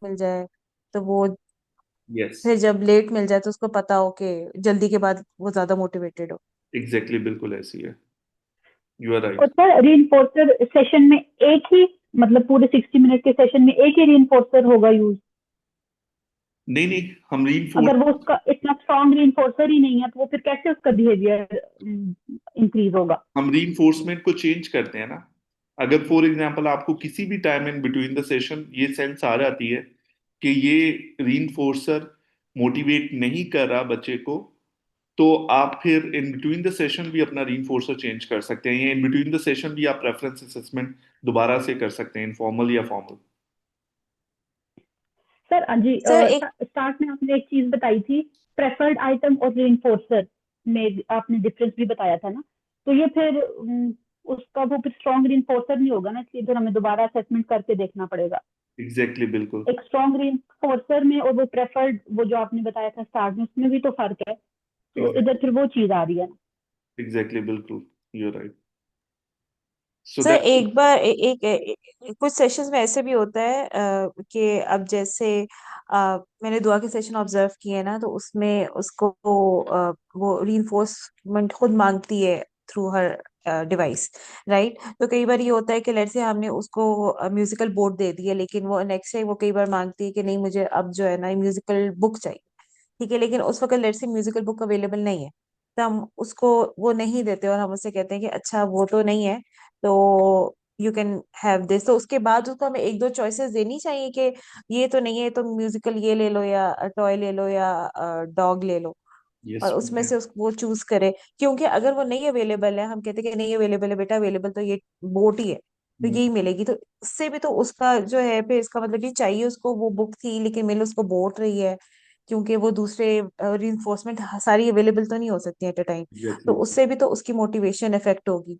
मिल जाए, तो वो यस, फिर जब लेट मिल जाए तो उसको पता हो कि जल्दी के बाद वो ज्यादा मोटिवेटेड हो। एग्जैक्टली, बिल्कुल ऐसी है। यू आर और राइट। सर रीइंफोर्सर सेशन में एक ही, मतलब पूरे 60 मिनट के सेशन में एक ही रीइंफोर्सर होगा यूज? नहीं नहीं, हम अगर वो रीइंफोर्स उसका इतना स्ट्रॉन्ग रीइंफोर्सर ही नहीं है तो वो फिर कैसे उसका बिहेवियर इंक्रीज होगा? हम रीइंफोर्समेंट को चेंज करते हैं ना। अगर फॉर एग्जांपल आपको किसी भी time in between the session ये सेंस आ जाती है कि ये रीइंफोर्सर मोटिवेट नहीं कर रहा बच्चे को, तो आप फिर इन बिटवीन द सेशन भी अपना रीइंफोर्सर चेंज कर सकते हैं, या इन बिटवीन द सेशन भी आप रेफरेंस असेसमेंट दोबारा से कर सकते हैं, इनफॉर्मल या फॉर्मल। सर जी, सर एक स्टार्ट में आपने एक चीज बताई थी, प्रेफर्ड आइटम और रीइंफोर्सर में आपने डिफरेंस भी बताया था ना, तो ये फिर उसका वो फिर स्ट्रॉन्ग रीइंफोर्सर नहीं होगा ना, इसलिए फिर हमें दोबारा असेसमेंट करके देखना पड़ेगा। एग्जैक्टली, बिल्कुल। एक स्ट्रॉन्ग रीइंफोर्सर में और वो प्रेफर्ड, वो जो आपने बताया था स्टार्ट में, उसमें भी तो फर्क है, तो इधर फिर एग्जैक्टली, वो चीज आ रही है ना। एग्जैक्टली, बिल्कुल। You right. So sir that. एक बार कुछ सेशंस में ऐसे भी होता है कि अब जैसे मैंने दुआ के सेशन ऑब्जर्व किए ना, तो उसमें उसको वो रीइंफोर्समेंट खुद मांगती है थ्रू हर डिवाइस, राइट? तो कई बार ये होता है कि लेट्स से हमने उसको म्यूजिकल बोर्ड दे दिया, लेकिन वो नेक्स्ट टाइम वो कई बार मांगती है कि नहीं मुझे अब जो है ना म्यूजिकल बुक चाहिए। ठीक है, लेकिन उस वक्त let's say musical book available नहीं है, तो हम उसको वो नहीं देते और हम उससे कहते हैं कि अच्छा वो तो नहीं है, तो यू कैन हैव दिस। तो उसके बाद उसको हमें एक दो चॉइसेस देनी चाहिए कि ये तो नहीं है तो म्यूजिकल ये ले लो, या टॉय ले लो, या डॉग ले लो, यस। और उसमें से वो चूज करे। क्योंकि अगर वो नहीं अवेलेबल है, हम कहते हैं कि नहीं अवेलेबल है बेटा, अवेलेबल तो ये बोट ही है, तो यही मिलेगी, तो इससे भी तो उसका जो है फिर इसका मतलब ये चाहिए उसको वो बुक थी लेकिन मिल उसको बोट रही है, क्योंकि वो दूसरे रीइंफोर्समेंट सारी अवेलेबल तो नहीं हो सकती एट अ टाइम, तो एग्जैक्टली। उससे भी तो उसकी मोटिवेशन इफेक्ट होगी।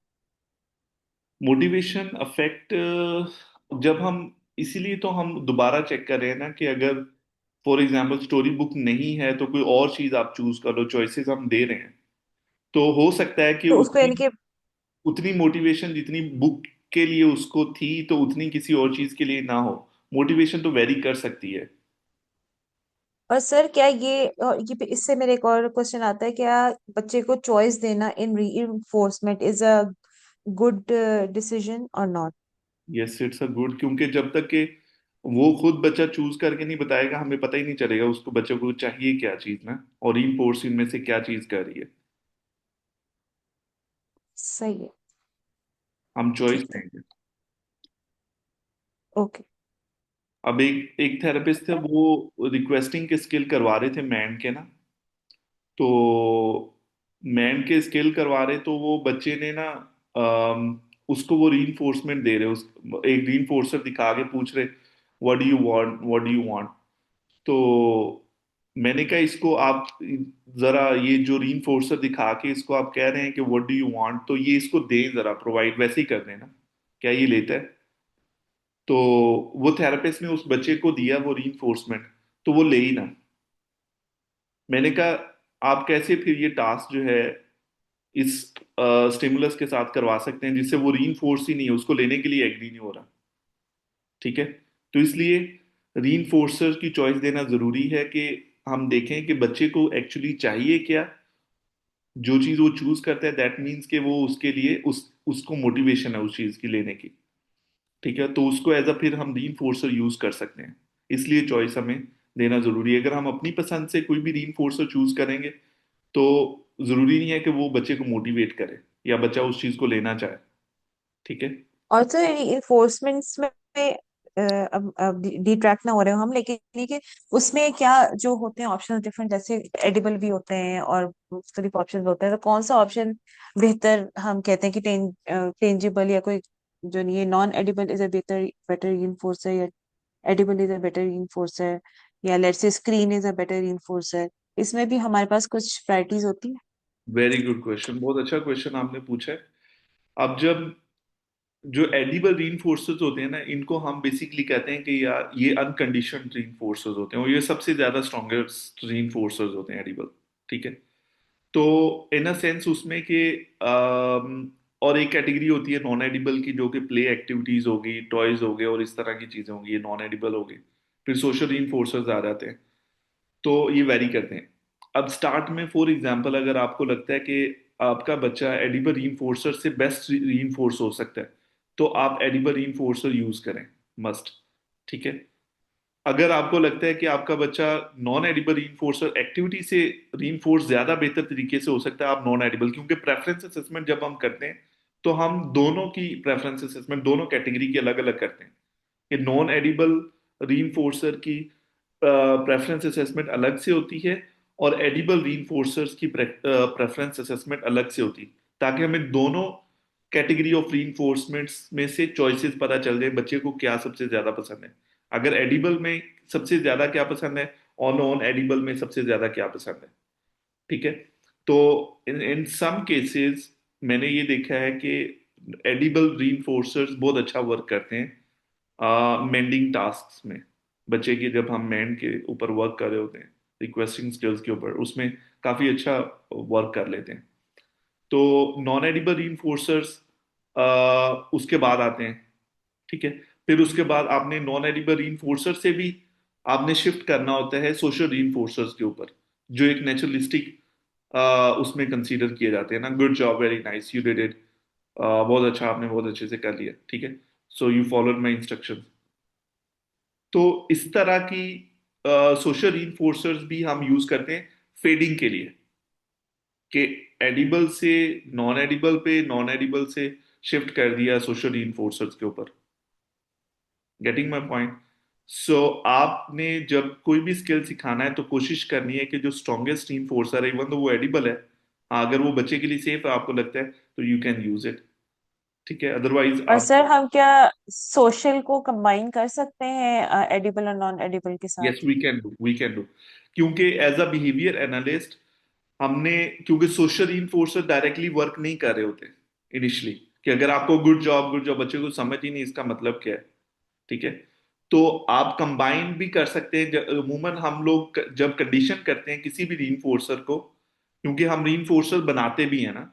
मोटिवेशन अफेक्ट, जब हम, इसीलिए तो हम दोबारा चेक कर रहे हैं ना कि अगर फॉर एग्जांपल स्टोरी बुक नहीं है तो कोई और चीज आप चूज कर लो, चॉइसेस हम दे रहे हैं, तो हो सकता है कि तो उसको उतनी यानी कि, उतनी मोटिवेशन जितनी बुक के लिए उसको थी तो उतनी किसी और चीज के लिए ना हो। मोटिवेशन तो वेरी कर सकती है। और सर क्या ये, और ये इससे मेरे एक और क्वेश्चन आता है, क्या बच्चे को चॉइस देना in reinforcement is a good decision और not? Yes, it's a good, क्योंकि जब तक कि वो खुद बच्चा चूज करके नहीं बताएगा हमें पता ही नहीं चलेगा उसको, बच्चे को चाहिए क्या चीज ना, और इन फोर्स इनमें से क्या चीज कर रही है। सही है। हम चॉइस ठीक है। देंगे। ओके। अब एक एक थेरेपिस्ट थे, वो रिक्वेस्टिंग के स्किल करवा रहे थे मैन के ना, तो मैन के स्किल करवा रहे तो वो बच्चे ने ना, उसको वो रीइंफोर्समेंट दे रहे, उस एक रीइंफोर्सर दिखा के पूछ रहे what do you want, what do you want. तो मैंने कहा इसको आप जरा ये जो रीइंफोर्सर दिखा के इसको आप कह रहे हैं कि व्हाट डू यू वांट, तो ये इसको दें जरा, प्रोवाइड वैसे ही कर देना, क्या ये लेता है? तो वो थेरेपिस्ट ने उस बच्चे को दिया वो रीइंफोर्समेंट, तो वो ले ही ना। मैंने कहा आप कैसे फिर ये टास्क जो है इस स्टिमुलस के साथ करवा सकते हैं जिससे वो रीइंफोर्स ही नहीं है, उसको लेने के लिए एग्री नहीं हो रहा। ठीक है, तो इसलिए रीइंफोर्सर की चॉइस देना जरूरी है कि हम देखें कि बच्चे को एक्चुअली चाहिए क्या। जो चीज वो चूज करता है दैट मीन्स कि वो उसके लिए उसको मोटिवेशन है उस चीज की लेने की। ठीक है, तो उसको एज अ फिर हम रीइंफोर्सर यूज कर सकते हैं। इसलिए चॉइस हमें देना जरूरी है। अगर हम अपनी पसंद से कोई भी रीइंफोर्सर चूज करेंगे तो जरूरी नहीं है कि वो बच्चे को मोटिवेट करे या बच्चा उस चीज को लेना चाहे। ठीक है। और तो इन्फोर्समेंट्स में अब डिट्रैक्ट ना हो रहे हो हम, लेकिन ये कि उसमें क्या जो होते हैं ऑप्शन डिफरेंट, जैसे एडिबल भी होते हैं और मुख्तलिफ ऑप्शन होते हैं, तो कौन सा ऑप्शन बेहतर हम कहते हैं कि टेंजिबल, या कोई जो नहीं है non edible is a better better reinforcer, या edible is a better reinforcer, या let's say screen is a better reinforcer? इसमें भी हमारे पास कुछ प्रायोरिटीज होती है। वेरी गुड क्वेश्चन, बहुत अच्छा क्वेश्चन आपने पूछा है। अब जब जो एडिबल रीइंफोर्सर्स होते हैं ना, इनको हम बेसिकली कहते हैं कि यार ये अनकंडीशनड रीइंफोर्सर्स होते हैं, और ये सबसे ज्यादा स्ट्रॉन्गेस्ट रीइंफोर्सर्स होते हैं, एडिबल। ठीक है। तो इन अ सेंस उसमें कि और एक कैटेगरी होती है नॉन एडिबल की, जो कि प्ले एक्टिविटीज होगी, टॉयज हो गए और इस तरह की चीजें होंगी, ये नॉन एडिबल हो गई। फिर सोशल रीइंफोर्सर्स आ जाते हैं। तो ये वैरी करते हैं। अब स्टार्ट में फॉर एग्जांपल अगर आपको लगता है कि आपका बच्चा एडिबल रीइंफोर्सर से बेस्ट रीइंफोर्स हो सकता है, तो आप एडिबल रीइंफोर्सर यूज करें, मस्ट। ठीक है। अगर आपको लगता है कि आपका बच्चा नॉन एडिबल रीइंफोर्सर एक्टिविटी से रीइंफोर्स ज्यादा बेहतर तरीके से हो सकता है, आप नॉन एडिबल, क्योंकि प्रेफरेंस असेसमेंट जब हम करते हैं तो हम दोनों की प्रेफरेंस असेसमेंट दोनों कैटेगरी की अलग अलग करते हैं। कि नॉन एडिबल रीइंफोर्सर की प्रेफरेंस असेसमेंट अलग से होती है और एडिबल रीइंफोर्सर्स की प्रेफरेंस असेसमेंट अलग से होती है, ताकि हमें दोनों कैटेगरी ऑफ रीइंफोर्समेंट्स में से चॉइसेस पता चल जाए बच्चे को क्या सबसे ज्यादा पसंद है। अगर एडिबल में सबसे ज्यादा क्या पसंद है और नॉन एडिबल में सबसे ज्यादा क्या पसंद है। ठीक है। तो इन इन सम केसेस मैंने ये देखा है कि एडिबल रीइंफोर्सर्स बहुत अच्छा वर्क करते हैं मेंडिंग टास्क में। बच्चे की जब हम मेंड के ऊपर वर्क कर रहे होते हैं, रिक्वेस्टिंग स्किल्स के ऊपर, उसमें काफी अच्छा वर्क कर लेते हैं। तो नॉन एडिबल रीइंफोर्सर्स उसके बाद आते हैं। ठीक है। फिर उसके बाद आपने नॉन एडिबल रीइंफोर्सर से भी आपने शिफ्ट करना होता है सोशल रीइंफोर्सर्स के ऊपर, जो एक नेचुरलिस्टिक उसमें कंसीडर किए जाते हैं ना। Good job, very nice, you did it, बहुत अच्छा, आपने बहुत अच्छे से कर लिया, ठीक है, so you followed my instruction. तो इस तरह की सोशल रीइंफोर्सर्स भी हम यूज करते हैं फेडिंग के लिए, कि एडिबल से नॉन एडिबल पे, नॉन एडिबल से शिफ्ट कर दिया सोशल रीइंफोर्सर्स के ऊपर। Getting my point. सो आपने जब कोई भी स्किल सिखाना है तो कोशिश करनी है कि जो स्ट्रॉन्गेस्ट रीइंफोर्सर है, इवन तो वो एडिबल है, हाँ, अगर वो बच्चे के लिए सेफ है, आपको लगता है, तो यू कैन यूज इट। ठीक है, अदरवाइज और आप। सर हम क्या सोशल को कंबाइन कर सकते हैं एडिबल और नॉन एडिबल के यस, साथ? We can do, we can do. क्योंकि एज अ बिहेवियर एनालिस्ट हमने, क्योंकि सोशल रीइंफोर्सर डायरेक्टली वर्क नहीं कर रहे होते इनिशियली, कि अगर आपको गुड जॉब, गुड जॉब बच्चे को समझ ही नहीं इसका मतलब क्या है। ठीक है। तो आप कंबाइन भी कर सकते हैं। अमूमन हम लोग जब कंडीशन करते हैं किसी भी रीइंफोर्सर को, क्योंकि हम रीइंफोर्सर बनाते भी हैं ना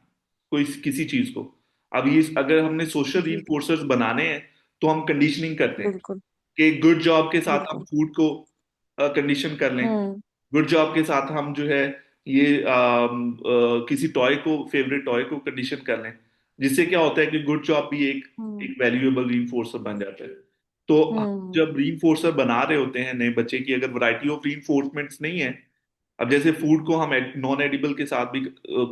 कोई किसी चीज को। अब ये अगर हमने सोशल जी रीइंफोर्सर्स बनाने हैं तो हम कंडीशनिंग करते हैं बिल्कुल। कि गुड जॉब के साथ हम बिल्कुल। फूड को कंडीशन कर लें। हम्म। गुड जॉब के साथ हम जो है ये किसी टॉय को, फेवरेट टॉय को कंडीशन कर लें। जिससे क्या होता है कि गुड जॉब भी एक हम्म। एक वैल्यूएबल रीइंफोर्सर बन जाता है। तो हम हम्म। जब रीइंफोर्सर बना रहे होते हैं नए बच्चे की, अगर वैरायटी ऑफ रीइंफोर्समेंट्स नहीं है, अब जैसे फूड को हम नॉन एडिबल के साथ भी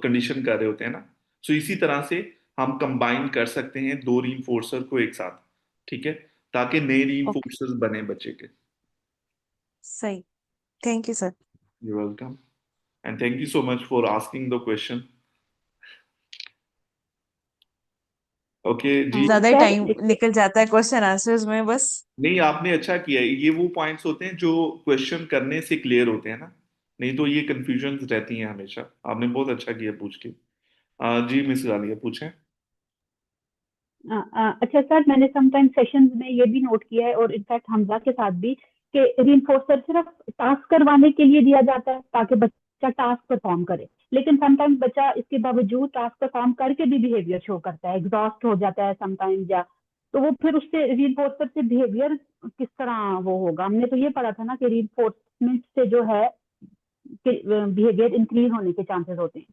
कंडीशन कर रहे होते हैं ना, सो इसी तरह से हम कंबाइन कर सकते हैं दो रीइंफोर्सर को एक साथ। ठीक है। ताकि नए ओके। रीइंफोर्सर्स बने बच्चे के। सही। Thank you sir. You welcome, and thank you so much for asking the question. Okay ji. ज्यादा ही सर टाइम निकल जाता है क्वेश्चन आंसर्स में बस। नहीं, आपने अच्छा किया है। ये वो पॉइंट्स होते हैं जो क्वेश्चन करने से क्लियर होते हैं ना, नहीं तो ये कंफ्यूजन रहती हैं हमेशा। आपने बहुत अच्छा किया पूछ के। जी मिस गालिया, पूछें। अच्छा सर, मैंने समटाइम सेशंस में ये भी नोट किया है और इनफैक्ट हमजा के साथ भी, कि रीइंफोर्सर सिर्फ टास्क करवाने के लिए दिया जाता है ताकि बच्चा टास्क परफॉर्म करे, लेकिन समटाइम्स बच्चा इसके बावजूद टास्क परफॉर्म करके भी बिहेवियर शो करता है, एग्जॉस्ट हो जाता है समटाइम्स, या तो वो फिर उससे रीइंफोर्सर से बिहेवियर किस तरह वो होगा? हमने तो ये पढ़ा था ना कि रीइंफोर्समेंट से जो है बिहेवियर इंक्रीज होने के चांसेस होते हैं।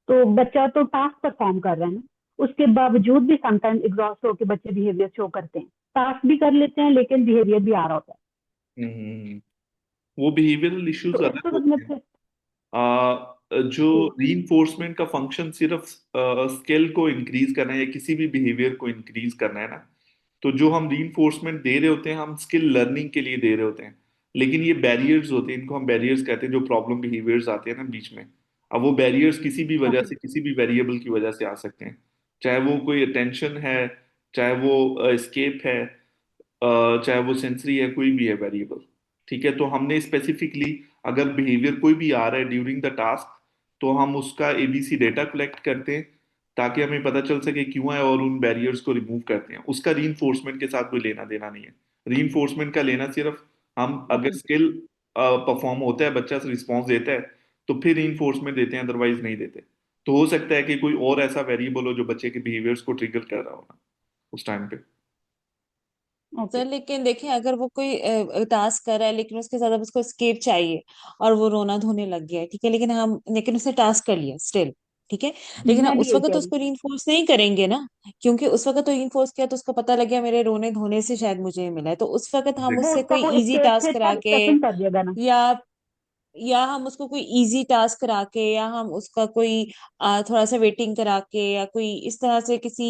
तो बच्चा तो टास्क परफॉर्म कर रहा है ना, उसके बावजूद भी समटाइम एग्जॉस्ट होकर बच्चे बिहेवियर शो करते हैं, टास्क भी कर लेते हैं लेकिन बिहेवियर भी आ रहा होता है। हम्म, वो बिहेवियरल इश्यूज तो इस अलग सूरत में होते हैं। फिर जो जी। रीइंफोर्समेंट का फंक्शन सिर्फ स्किल को इंक्रीज करना है या किसी भी बिहेवियर को इंक्रीज करना है ना, तो जो हम रीइंफोर्समेंट दे रहे होते हैं हम स्किल लर्निंग के लिए दे रहे होते हैं। लेकिन ये बैरियर्स होते हैं, इनको हम बैरियर्स कहते हैं, जो प्रॉब्लम बिहेवियर्स आते हैं ना बीच में। अब वो बैरियर्स किसी भी वजह ओके। से, किसी भी वेरिएबल की वजह से आ सकते हैं। चाहे वो कोई अटेंशन है, चाहे वो एस्केप है, चाहे वो सेंसरी है, कोई भी है वेरिएबल। ठीक है। तो हमने स्पेसिफिकली, अगर बिहेवियर कोई भी आ रहा है ड्यूरिंग द टास्क, तो हम उसका एबीसी डेटा कलेक्ट करते हैं, ताकि हमें पता चल सके क्यों है, और उन बैरियर्स को रिमूव करते हैं। उसका रीइंफोर्समेंट के साथ कोई लेना देना नहीं है। रीइंफोर्समेंट का लेना सिर्फ, हम अगर ओके। स्किल परफॉर्म होता है, बच्चा रिस्पॉन्स देता है, तो फिर रीइंफोर्समेंट देते हैं, अदरवाइज नहीं देते। तो हो सकता है कि कोई और ऐसा वेरिएबल हो जो बच्चे के बिहेवियर्स को ट्रिगर कर रहा हो ना उस टाइम पे। ओके। सर लेकिन देखें, अगर वो कोई टास्क कर रहा है लेकिन उसके साथ अब उसको स्केप चाहिए और वो रोना धोने लग गया है, ठीक है, लेकिन उसने टास्क कर लिया स्टिल, ठीक है, लेकिन हम मैं भी उस यही वक्त कह तो रही उसको रीइंफोर्स नहीं करेंगे ना, क्योंकि उस वक्त तो रीइंफोर्स किया तो उसको पता लग गया मेरे रोने धोने से शायद मुझे मिला है, तो उस वक्त हम हूँ, वो उससे उसका कोई वो इजी स्केप टास्क फिर करा तब के, सेकंड कर देगा ना। या हम उसको कोई इजी टास्क करा के, या हम उसका कोई थोड़ा सा वेटिंग करा के, या कोई इस तरह से किसी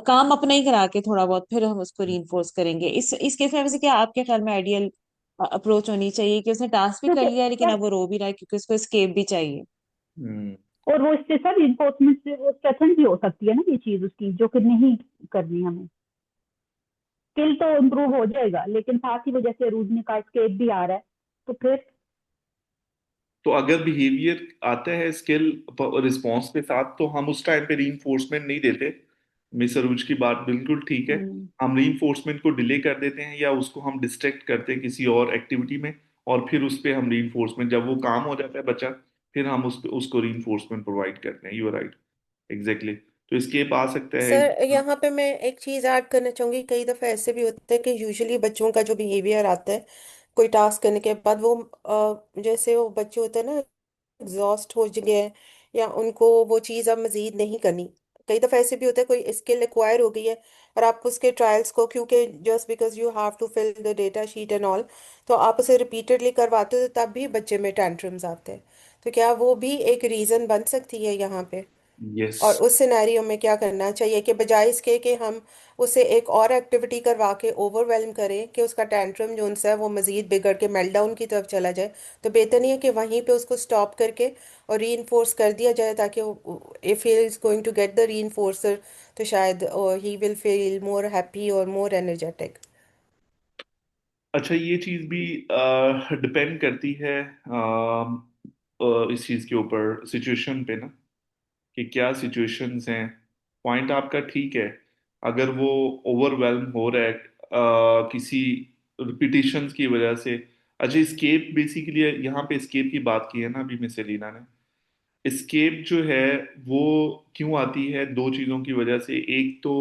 काम अपना ही करा के थोड़ा बहुत, फिर हम उसको रीइंफोर्स करेंगे। इस केस में वैसे क्या आपके ख्याल में आइडियल अप्रोच होनी चाहिए, कि उसने टास्क भी कर क्योंकि लिया है लेकिन सर, अब वो रो भी रहा है क्योंकि उसको एस्केप भी चाहिए। हम्म। और वो इससे सर इन्फोर्समेंट से वो स्ट्रेथन भी हो सकती है ना ये चीज उसकी, जो कि नहीं करनी हमें। स्किल तो इम्प्रूव हो जाएगा, लेकिन साथ ही वो जैसे रूदने का स्केप भी आ रहा है, तो फिर। तो अगर बिहेवियर आता है स्किल रिस्पॉन्स के साथ तो हम उस टाइम पे रीइंफोर्समेंट नहीं देते। मिस अरूज की बात बिल्कुल ठीक है। हम्म। हम रीइंफोर्समेंट को डिले कर देते हैं या उसको हम डिस्ट्रैक्ट करते हैं किसी और एक्टिविटी में, और फिर उस पे हम रीइंफोर्समेंट, जब वो काम हो जाता है बच्चा, फिर हम उसको रीइंफोर्समेंट प्रोवाइड करते हैं। You are right, exactly. तो escape आ सकता है। सर यहाँ पे मैं एक चीज़ ऐड करना चाहूँगी। कई दफ़ा ऐसे भी होता है कि यूजुअली बच्चों का जो बिहेवियर आता है कोई टास्क करने के बाद, वो जैसे वो बच्चे होते हैं ना, एग्जॉस्ट हो गए हैं, या उनको वो चीज़ अब मज़ीद नहीं करनी। कई दफ़ा ऐसे भी होता है कोई स्किल एक्वायर हो गई है और आप उसके ट्रायल्स को, क्योंकि just because you have to fill the data sheet and all, तो आप उसे रिपीटेडली करवाते हो, तो तब भी बच्चे में टेंट्रम्स आते हैं। तो क्या वो भी एक रीज़न बन सकती है यहाँ पे? यस। और उस सिनेरियो में क्या करना चाहिए कि बजाय इसके कि हम उसे एक और एक्टिविटी करवा के ओवरवेलम करें कि उसका टेंट्रम जो उनसे है वो मजीद बिगड़ के मेल्टडाउन की तरफ चला जाए, तो बेहतर नहीं है कि वहीं पे उसको स्टॉप करके और री कर दिया जाए, ताकि if he is going to get the re, तो शायद he will feel more happy और मोर एनर्जेटिक। अच्छा, ये चीज भी डिपेंड करती है इस चीज के ऊपर, सिचुएशन पे ना, कि क्या सिचुएशंस हैं। पॉइंट आपका ठीक है। अगर वो ओवरवेल्म हो रहा है किसी रिपीटिशंस की वजह से। अच्छा, स्केप बेसिकली, यहाँ पे स्केप की बात की है ना अभी मिस एलिना ने। स्केप जो है वो क्यों आती है, दो चीज़ों की वजह से। एक तो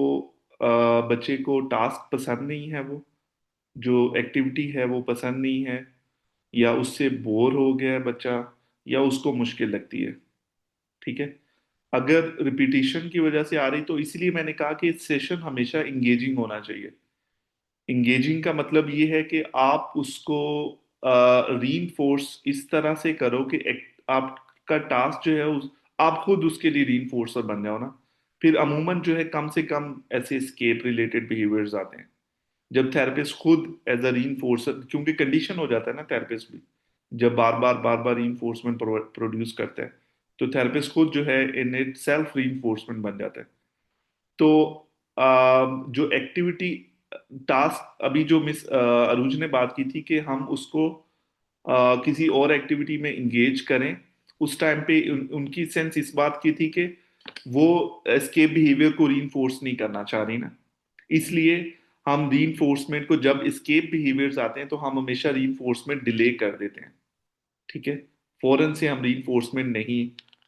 बच्चे को टास्क पसंद नहीं है, वो जो एक्टिविटी है वो पसंद नहीं है, या उससे बोर हो गया है बच्चा, या उसको मुश्किल लगती है। ठीक है। अगर रिपीटिशन की वजह से आ रही, तो इसलिए मैंने कहा कि सेशन हमेशा इंगेजिंग होना चाहिए। इंगेजिंग का मतलब ये है कि आप उसको रीइंफोर्स इस तरह से करो कि आपका टास्क जो है आप खुद उसके लिए रीइंफोर्सर बन जाओ ना। फिर अमूमन जो है कम से कम ऐसे स्केप रिलेटेड बिहेवियर्स आते हैं जब थेरेपिस्ट खुद एज अ रीइंफोर्सर, क्योंकि कंडीशन हो जाता है ना थेरेपिस्ट भी, जब बार बार रीइंफोर्समेंट प्रोड्यूस करता है, तो थेरेपिस्ट खुद जो है इन इट सेल्फ रीइंफोर्समेंट बन जाता है। तो जो एक्टिविटी टास्क अभी जो मिस अरूज ने बात की थी कि हम उसको किसी और एक्टिविटी में इंगेज करें, उस टाइम पे उनकी सेंस इस बात की थी कि वो एस्केप बिहेवियर को रीइंफोर्स नहीं करना चाह रही ना। इसलिए हम रीइंफोर्समेंट को, जब एस्केप बिहेवियर्स आते हैं तो हम हमेशा रीइंफोर्समेंट डिले कर देते हैं। ठीक है। फौरन से हम रीइंफोर्समेंट नहीं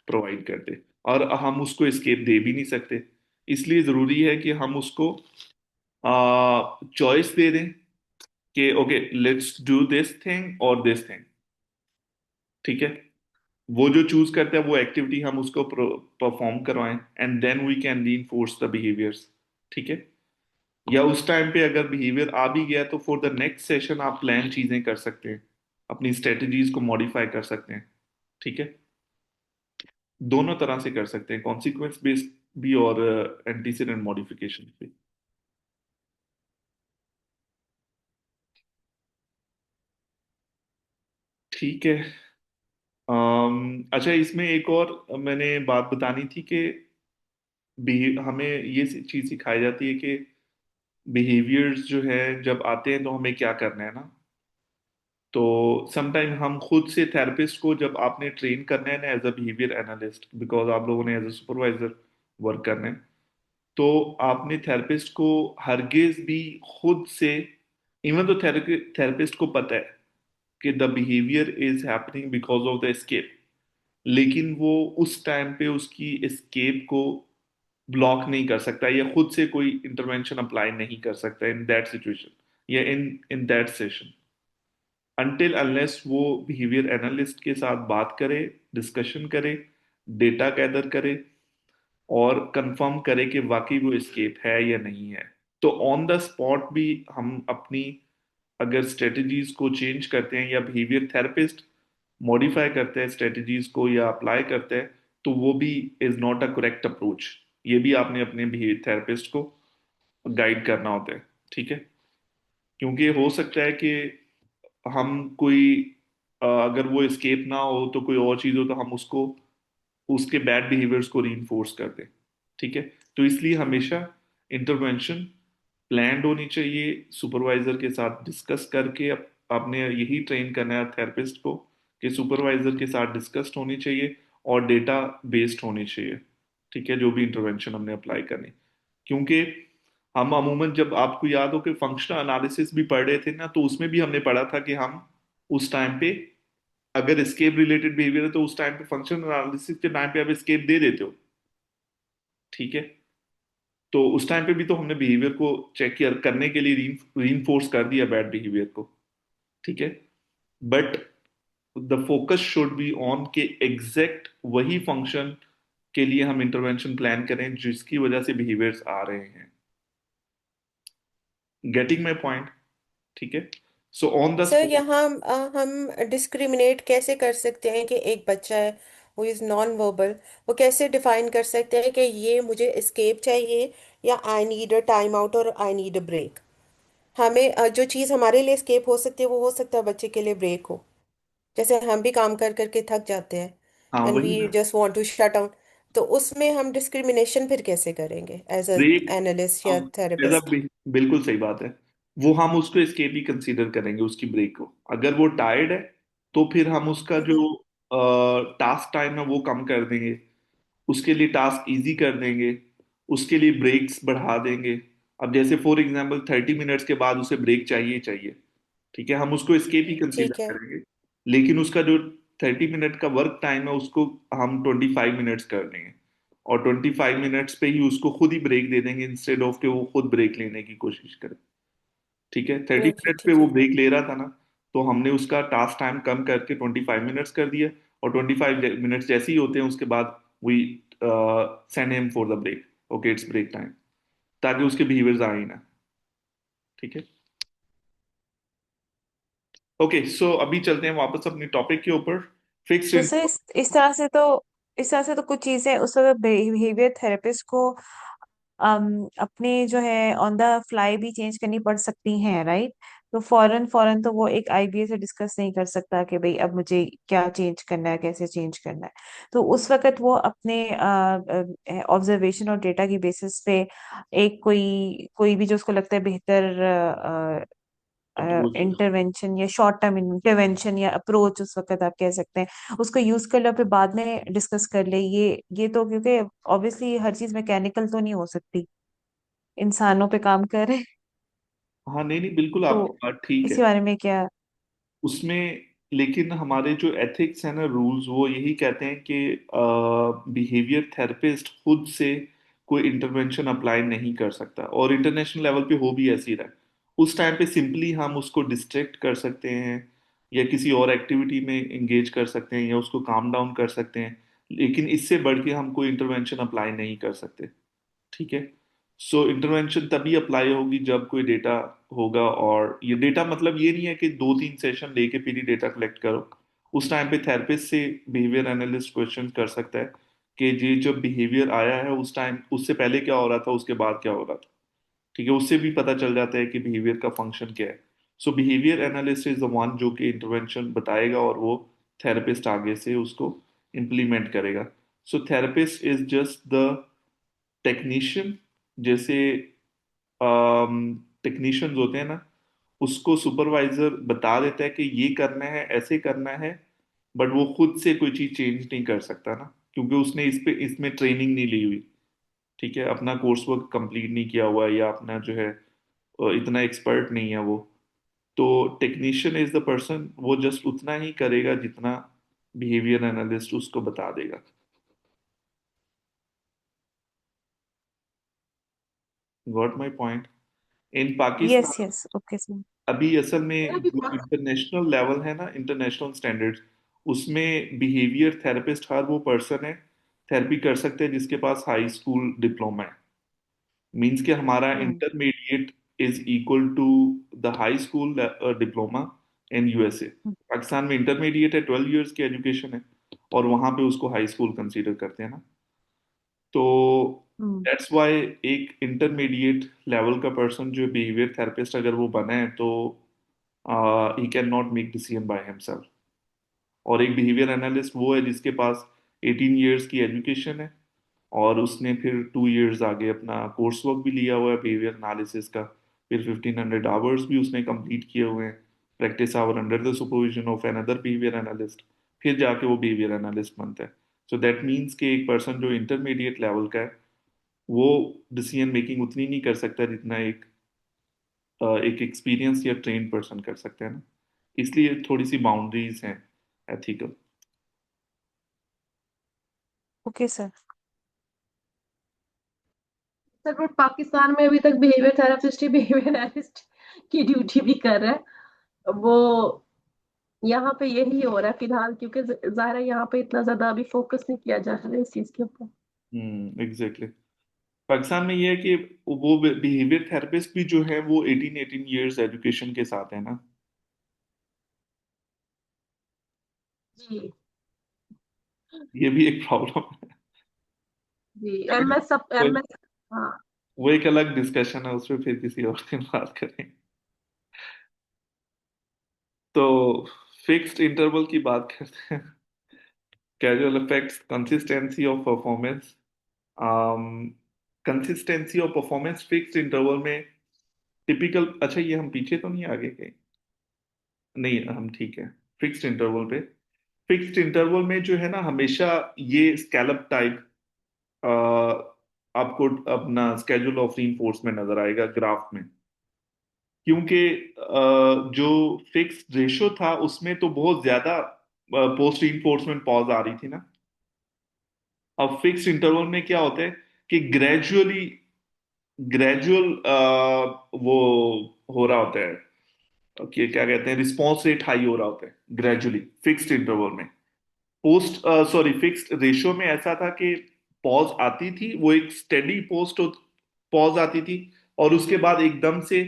प्रोवाइड करते, और हम उसको एस्केप दे भी नहीं सकते। इसलिए जरूरी है कि हम उसको चॉइस दे दें कि okay, let's do this thing और दिस थिंग। ठीक है। वो जो चूज करता है वो एक्टिविटी हम उसको परफॉर्म करवाएं, and then we can reinforce the behaviours. ठीक है। या उस टाइम पे अगर बिहेवियर आ भी गया तो फॉर द नेक्स्ट सेशन आप प्लान चीजें कर सकते हैं, अपनी स्ट्रेटजीज को मॉडिफाई कर सकते हैं। ठीक है। दोनों तरह से कर सकते हैं, कॉन्सिक्वेंस बेस्ड भी और एंटीसीडेंट मॉडिफिकेशन भी। ठीक है। अच्छा, इसमें एक और मैंने बात बतानी थी कि हमें ये चीज सिखाई जाती है कि बिहेवियर्स जो है जब आते हैं तो हमें क्या करना है ना। तो समटाइम हम खुद से थेरेपिस्ट को, जब आपने ट्रेन करना है ना as a behaviour analyst, because आप लोगों ने एज अ सुपरवाइजर वर्क करना है, तो आपने थेरेपिस्ट को हरगिज भी खुद से, इवन तो थेरेपिस्ट को पता है कि the behaviour is happening because of the escape, लेकिन वो उस टाइम पे उसकी एस्केप को ब्लॉक नहीं कर सकता या खुद से कोई इंटरवेंशन अप्लाई नहीं कर सकता इन दैट सिचुएशन या in in that session, until unless वो बिहेवियर एनालिस्ट के साथ बात करे, डिस्कशन करे, डेटा गैदर करे और कंफर्म करे कि वाकई वो एस्केप है या नहीं है। तो ऑन द स्पॉट भी हम अपनी अगर स्ट्रेटजीज को चेंज करते हैं या बिहेवियर थेरेपिस्ट मॉडिफाई करते हैं स्ट्रेटजीज को या अप्लाई करते हैं, तो वो भी is not a correct approach. ये भी आपने अपने बिहेवियर थेरेपिस्ट को गाइड करना होता है, ठीक है? क्योंकि हो सकता है कि हम कोई अगर वो एस्केप ना हो तो कोई और चीज़ हो तो हम उसको उसके बैड बिहेवियर्स को रीइंफोर्स कर दें, ठीक है? तो इसलिए हमेशा इंटरवेंशन प्लान्ड होनी चाहिए, सुपरवाइजर के साथ डिस्कस करके आपने यही ट्रेन करना है थेरेपिस्ट को कि सुपरवाइजर के साथ डिस्कस्ड होनी चाहिए और डेटा बेस्ड होनी चाहिए, ठीक है, जो भी इंटरवेंशन हमने अप्लाई करनी। क्योंकि हम अमूमन जब आपको याद हो कि फंक्शनल एनालिसिस भी पढ़ रहे थे ना, तो उसमें भी हमने पढ़ा था कि हम उस टाइम पे अगर एस्केप रिलेटेड बिहेवियर है तो उस टाइम पे फंक्शनल एनालिसिस के टाइम पे आप एस्केप दे देते हो, ठीक है? तो उस टाइम पे भी तो हमने बिहेवियर को चेक किया करने के लिए रीइंफोर्स कर दिया बैड बिहेवियर को, ठीक है? But the focus should be on के एग्जैक्ट वही फंक्शन के लिए हम इंटरवेंशन प्लान करें जिसकी वजह से बिहेवियर्स आ रहे हैं। Getting my point? ठीक है। So on the sir spot. यहाँ हम डिस्क्रिमिनेट कैसे कर सकते हैं कि एक बच्चा है वो इज़ नॉन वर्बल, वो कैसे डिफाइन कर सकते हैं कि ये मुझे एस्केप चाहिए या I need a time out और आई नीड अ ब्रेक। हमें जो चीज़ हमारे लिए एस्केप हो सकती है वो हो सकता है बच्चे के लिए ब्रेक हो। जैसे हम भी काम कर करके थक जाते हैं हाँ एंड वही वी ना। Just want to shut down. तो उसमें हम डिस्क्रिमिनेशन फिर कैसे करेंगे एज अ ब्रेक, एनालिस्ट या अब ऐसा थेरेपिस्ट? बिल्कुल सही बात है। वो हम उसको एस्केप ही कंसीडर करेंगे उसकी ब्रेक को। अगर वो टायर्ड है तो फिर हम उसका जो हम्म। टास्क टाइम है वो कम कर देंगे, उसके लिए टास्क इजी कर देंगे, उसके लिए ब्रेक्स बढ़ा देंगे। अब जैसे फॉर एग्जांपल 30 मिनट्स के बाद उसे ब्रेक चाहिए ही चाहिए, ठीक है, हम उसको एस्केप ही कंसीडर ठीक है। करेंगे। लेकिन उसका जो 30 मिनट का वर्क टाइम है उसको हम 25 मिनट्स कर देंगे और 25 मिनट्स पे ही उसको खुद ही ब्रेक दे देंगे इंस्टेड ऑफ के वो खुद ब्रेक लेने की कोशिश करे, ठीक है? थर्टी ओके मिनट्स पे ठीक वो है। ब्रेक ले रहा था ना, तो हमने उसका टास्क टाइम कम करके 25 मिनट्स कर दिया और 25 मिनट्स जैसे ही होते हैं उसके बाद we send him for the break. Okay, it's break time, ताकि उसके बिहेवियर्स आए ही ना, ठीक है? ओके, सो अभी चलते हैं वापस अपने टॉपिक के ऊपर। फिक्स्ड तो सर इस तरह से तो कुछ चीजें उस वक्त बिहेवियर थेरेपिस्ट को अपने जो है ऑन द फ्लाई भी चेंज करनी पड़ सकती हैं, राइट? तो फौरन फौरन तो वो एक आईबीए से डिस्कस नहीं कर सकता कि भाई अब मुझे क्या चेंज करना है, कैसे चेंज करना है। तो उस वक्त वो अपने ऑब्जर्वेशन और डेटा की बेसिस पे एक कोई कोई भी जो उसको लगता है बेहतर अप्रोच। इंटरवेंशन या शॉर्ट टर्म इंटरवेंशन या अप्रोच उस वक्त आप कह सकते हैं उसको यूज कर लो, फिर बाद में डिस्कस कर ले। ये तो क्योंकि ऑब्वियसली हर चीज मैकेनिकल तो नहीं हो सकती, इंसानों पे काम कर रहे हैं। हाँ नहीं नहीं, बिल्कुल तो आपकी बात ठीक है इसी बारे में क्या? उसमें। लेकिन हमारे जो एथिक्स है ना, रूल्स, वो यही कहते हैं कि बिहेवियर थेरेपिस्ट खुद से कोई इंटरवेंशन अप्लाई नहीं कर सकता और इंटरनेशनल लेवल पे हो भी ऐसी रहा है। उस टाइम पे सिंपली हम उसको डिस्ट्रैक्ट कर सकते हैं या किसी और एक्टिविटी में एंगेज कर सकते हैं या उसको काम डाउन कर सकते हैं, लेकिन इससे बढ़ के हम कोई इंटरवेंशन अप्लाई नहीं कर सकते, ठीक है? सो इंटरवेंशन तभी अप्लाई होगी जब कोई डेटा होगा, और ये डेटा मतलब ये नहीं है कि 2-3 सेशन लेके फिर ही डेटा कलेक्ट करो। उस टाइम पे थेरेपिस्ट से बिहेवियर एनालिस्ट क्वेश्चन कर सकता है कि ये जब बिहेवियर आया है उस टाइम उससे पहले क्या हो रहा था, उसके बाद क्या हो रहा था, ठीक है? उससे भी पता चल जाता है कि बिहेवियर का फंक्शन क्या है। So behaviour analyst is the one जो कि इंटरवेंशन बताएगा और वो थेरेपिस्ट आगे से उसको इम्प्लीमेंट करेगा। So therapist is just the technician. जैसे टेक्नीशियंस होते हैं ना, उसको सुपरवाइजर बता देता है कि ये करना है, ऐसे करना है, बट वो खुद से कोई चीज चेंज नहीं कर सकता ना, क्योंकि उसने इस पे इसमें ट्रेनिंग नहीं ली हुई, ठीक है, अपना कोर्स वर्क कंप्लीट नहीं किया हुआ है या अपना जो है इतना एक्सपर्ट नहीं है वो। तो टेक्नीशियन इज द पर्सन, वो जस्ट उतना ही करेगा जितना बिहेवियर एनालिस्ट उसको बता देगा। Got my point. In yes Pakistan yes, okay sir. अभी असल में मेरा भी जो इंटरनेशनल लेवल है ना, इंटरनेशनल स्टैंडर्ड्स, उसमें बिहेवियर थेरेपिस्ट हर वो पर्सन है थेरेपी कर सकते हैं जिसके पास हाई स्कूल डिप्लोमा है। मीन्स कि हमारा hmm. Intermediate is equal to the high school diploma in USA. Pakistan में इंटरमीडिएट है, 12 इयर्स की एजुकेशन है, और वहां पे उसको हाई स्कूल कंसीडर करते हैं ना। तो हम्म। दैट्स वाई एक इंटरमीडिएट लेवल का पर्सन जो बिहेवियर थेरेपिस्ट अगर वो बना है तो he can not make decision by himself. और एक बिहेवियर एनालिस्ट वो है जिसके पास 18 इयर्स की एजुकेशन है, और उसने फिर 2 इयर्स आगे अपना कोर्स वर्क भी लिया हुआ है बिहेवियर एनालिसिस का। फिर 1500 आवर्स भी उसने कंप्लीट किए हुए हैं, practice hour under the supervision of another behaviour analyst. फिर जाके वो बिहेवियर एनालिस्ट बनता है। सो दैट मीन्स कि एक पर्सन जो इंटरमीडिएट लेवल का है वो डिसीजन मेकिंग उतनी नहीं कर सकता जितना एक एक्सपीरियंस या ट्रेन पर्सन कर सकते हैं ना। इसलिए थोड़ी सी बाउंड्रीज हैं ethical. Okay sir. Sir but Pakistan में अभी तक बिहेवियर थेरेपिस्ट ही बिहेवियर एनालिस्ट की ड्यूटी भी कर रहा है वो। यहाँ पे यही हो रहा है फिलहाल, क्योंकि जाहिर है यहाँ पे इतना ज्यादा अभी फोकस नहीं किया जा रहा है इस चीज के ऊपर। एग्जैक्टली। पाकिस्तान में ये है कि वो बिहेवियर थेरेपिस्ट भी जो है वो 18 इयर्स एजुकेशन के साथ है ना। जी। ये भी एक प्रॉब्लम है। जी एमएस सब वो एमएस। हाँ। वो एक अलग डिस्कशन है, उस पर फिर किसी और दिन बात करें। तो फिक्स्ड इंटरवल की बात करते हैं। Casual effects, consistency of performance. Consistency of performance fixed interval में टिपिकल, अच्छा ये हम पीछे तो नहीं आगे गए? नहीं हम ठीक है। फिक्स्ड इंटरवल पे, फिक्स्ड इंटरवल में जो है ना हमेशा ये स्कैलप टाइप आपको अपना स्केड्यूल ऑफ रीइंफोर्समेंट नजर आएगा ग्राफ में। क्योंकि जो फिक्स्ड रेशो था उसमें तो बहुत ज्यादा पोस्ट रीइंफोर्समेंट पॉज आ रही थी ना। अब फिक्स्ड इंटरवल में क्या होता है कि ग्रेजुअली ग्रेजुअल वो हो रहा होता है कि क्या कहते हैं, रिस्पॉन्स रेट हाई हो रहा होता है ग्रेजुअली फिक्स्ड इंटरवल में। पोस्ट सॉरी फिक्स्ड रेशियो में ऐसा था कि पॉज आती थी, वो एक स्टेडी पॉज आती थी, और उसके बाद एकदम से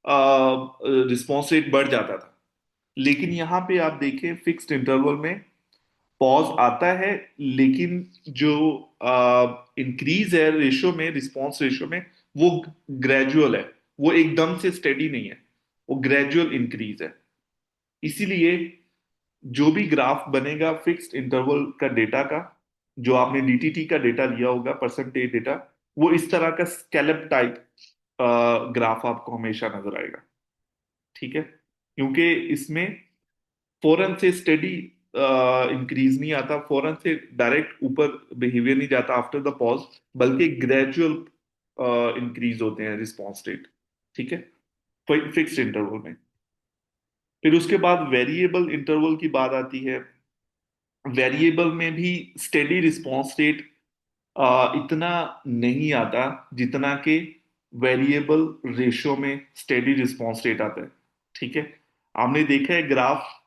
रिस्पॉन्स रेट बढ़ जाता था। लेकिन यहाँ पे आप देखें फिक्स्ड इंटरवल में पॉज आता है, लेकिन जो इंक्रीज है रेशियो में, रिस्पॉन्स रेशियो में, वो ग्रेजुअल है। वो एकदम से स्टेडी नहीं है, वो ग्रेजुअल इंक्रीज है। इसीलिए जो भी ग्राफ बनेगा फिक्स्ड इंटरवल का डेटा का, जो आपने डीटीटी का डेटा लिया होगा परसेंटेज डेटा, वो इस तरह का स्केलप टाइप ग्राफ आपको हमेशा नजर आएगा। ठीक है, क्योंकि इसमें फौरन से स्टेडी इंक्रीज नहीं आता, फौरन से डायरेक्ट ऊपर बिहेवियर नहीं जाता आफ्टर द पॉज, बल्कि ग्रेजुअल इंक्रीज होते हैं रिस्पॉन्स रेट। ठीक है, फिक्स्ड इंटरवल में। फिर उसके बाद वेरिएबल इंटरवल की बात आती है। वेरिएबल में भी स्टेडी रिस्पॉन्स रेट इतना नहीं आता जितना कि वेरिएबल रेशियो में स्टेडी रिस्पॉन्स रेट आता है। ठीक है, आपने देखा है ग्राफ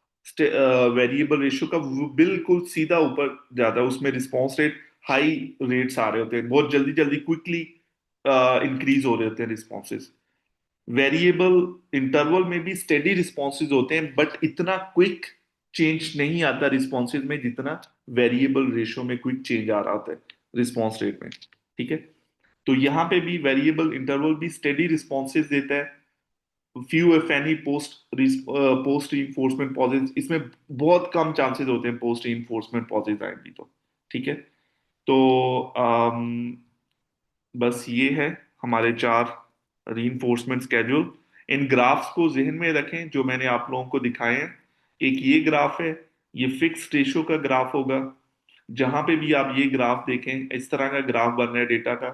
वेरिएबल रेशियो का वो बिल्कुल सीधा ऊपर जाता है, उसमें रिस्पॉन्स रेट हाई रेट्स आ रहे होते हैं, बहुत जल्दी जल्दी क्विकली इंक्रीज हो रहे होते हैं रिस्पॉन्सेज। वेरिएबल इंटरवल में भी स्टेडी रिस्पॉन्सेज होते हैं, बट इतना क्विक चेंज नहीं आता रिस्पॉन्सेज में जितना वेरिएबल रेशियो में क्विक चेंज आ रहा होता है रिस्पॉन्स रेट में। ठीक है, तो यहाँ पे भी वेरिएबल इंटरवल भी स्टेडी रिस्पॉन्सेज देता है। Few if any post reinforcement pauses, इसमें बहुत कम चांसेस होते हैं पोस्ट रीइंफोर्समेंट पॉजेज आएंगी तो। ठीक है, तो बस ये है हमारे 4 रीइंफोर्समेंट स्केड्यूल। इन ग्राफ्स को जहन में रखें जो मैंने आप लोगों को दिखाए हैं। एक ये ग्राफ है, ये फिक्स रेशो का ग्राफ होगा। जहां पे भी आप ये ग्राफ देखें, इस तरह का ग्राफ बन रहा है डेटा का,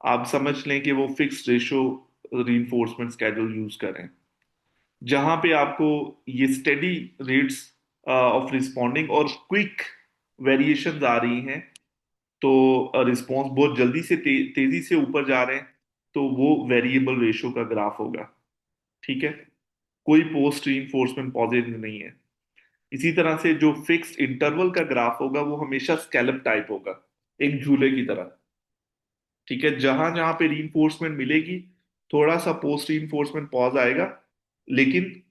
आप समझ लें कि वो fix ratio reinforcement schedule use करें। जहां पे आपको ये स्टेडी रेट्स ऑफ रिस्पॉन्डिंग और क्विक वेरिएशंस आ रही हैं, तो रिस्पॉन्स बहुत जल्दी से तेजी से ऊपर जा रहे हैं, तो वो वेरिएबल रेशो का ग्राफ होगा। ठीक है, कोई पोस्ट रीइंफोर्समेंट पॉजिटिव नहीं है। इसी तरह से जो फिक्स्ड इंटरवल का ग्राफ होगा वो हमेशा स्कैलप टाइप होगा, एक झूले की तरह। ठीक है, जहां जहां पे रीइंफोर्समेंट मिलेगी, थोड़ा सा पोस्ट रीइंफोर्समेंट पॉज आएगा, लेकिन